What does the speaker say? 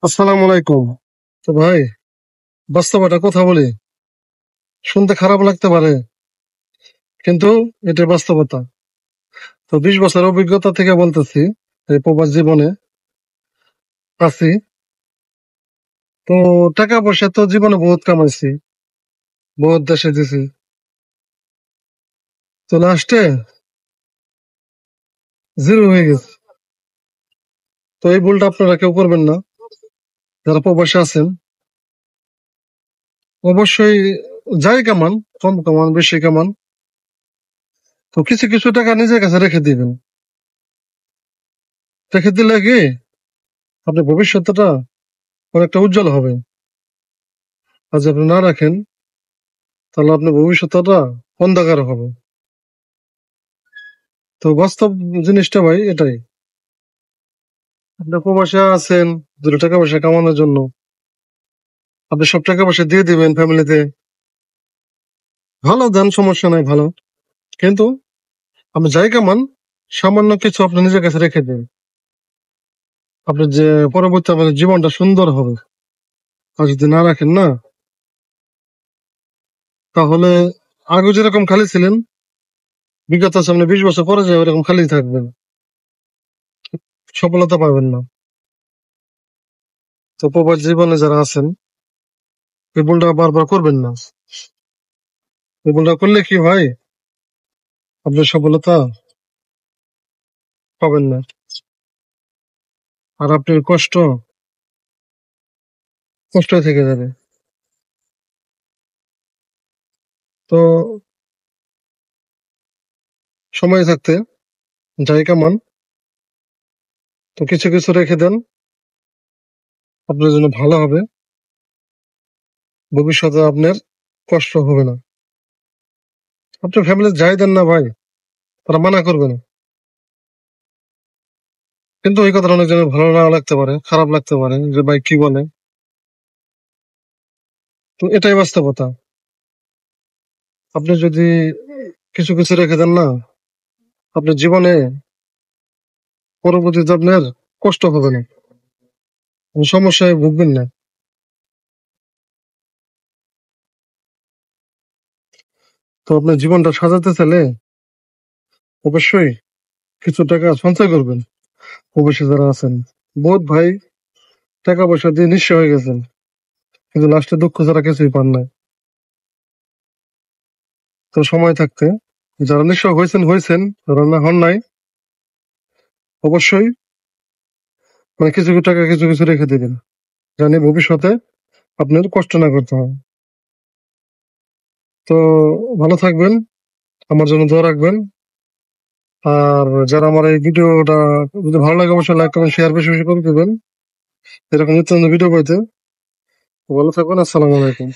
আসসালামু আলাইকুম। তো ভাই, বাস্তবতা কথা বলি, শুনতে খারাপ লাগতে পারে, কিন্তু এটা বাস্তবতা। তো 20 বছর অভিজ্ঞতা থেকে বলতেছি, এই প্রবাস জীবনে আছি। তো টাকা পয়সা তো জীবনে বহুত কামাইছি, বহুত দেশে দিছি। তো লাস্টে জিরো হয়ে গেছে। তো এই ভুলটা আপনারা কেউ করবেন না, যারা প্রবাসে আছেন। অবশ্যই যাই কামান, কম কামান বেশি কামান, তো কিছু কিছু টাকা নিজের কাছে রেখে দিবেন। রেখে দিলে কি আপনার ভবিষ্যৎটা অনেকটা উজ্জ্বল হবে। আর যদি আপনি না রাখেন, তাহলে আপনার ভবিষ্যৎটা অন্ধকার হবে। তো বাস্তব জিনিসটা ভাই এটাই। আপনি প্রবাসে আছেন 2 টাকা পয়সা কামানোর জন্য, আপনি সব টাকা পয়সা দিয়ে দিবেন ফ্যামিলিতে। ভালো দেন, সমস্যা নাই, ভালো। কিন্তু আপনি যাই কামান, সামান্য কিছু আপনি নিজের কাছে রেখে দিন। আপনার যে পরবর্তী আপনার জীবনটা সুন্দর হবে। আর যদি না রাখেন না, তাহলে আগে যেরকম খালি ছিলেন, বিগত সামনে 20 বছর পরে যায় ওরকম খালি থাকবেন, সফলতা পাবেন না। তো প্রবাস জীবনে যারা আছেন, এই ভুলটা বারবার করবেন না। এই ভুলটা করলে কি হয়, আপনি সফলতা পাবেন না। আর আপনার কষ্ট কষ্টই থেকে যাবে। তো সময় থাকতে যাই কামান, তো কিছু কিছু রেখে দেন, আপনার জন্য ভালো হবে। ভবিষ্যতে আপনার কষ্ট হবে না। আপনার ফ্যামিলি যাই দেন না ভাই, তারা মানা করবে না। কিন্তু ওই কথাটা অনেকজনের ভালো না লাগতে পারে, খারাপ লাগতে পারে যে ভাই কি বলে। তো এটাই বাস্তবতা। আপনি যদি কিছু কিছু রেখে দেন না, আপনার জীবনে পরবর্তীতে আপনার কষ্ট হবে না, কোনো সমস্যায় ভুগবেন না। তো আপনার জীবনটা সাজাতে চাইলে অবশ্যই কিছু টাকা সঞ্চয় করবেন। প্রবাসী যারা আছেন, বহুত ভাই টাকা পয়সা দিয়ে নিঃস্ব হয়ে গেছেন, কিন্তু লাস্টে দুঃখ ছাড়া কিছুই পান নাই। তো সময় থাকতে যারা নিঃস্ব হয়েছেন হয়েছেন, যারা না হন নাই, অবশ্যই মানে কিছু কিছু টাকা কিছু কিছু রেখে দিবেন, জানি ভবিষ্যতে আপনার কষ্ট না করতে হয়। তো ভালো থাকবেন, আমার জন্য দোয়া রাখবেন। আর যারা আমার এই ভিডিওটা যদি ভালো লাগে, অবশ্যই লাইক কমেন্ট শেয়ার বেশি বেশি করে দিবেন, এরকম নিত্য নতুন ভিডিও পাইতে। ভালো থাকবেন, আসসালামু আলাইকুম।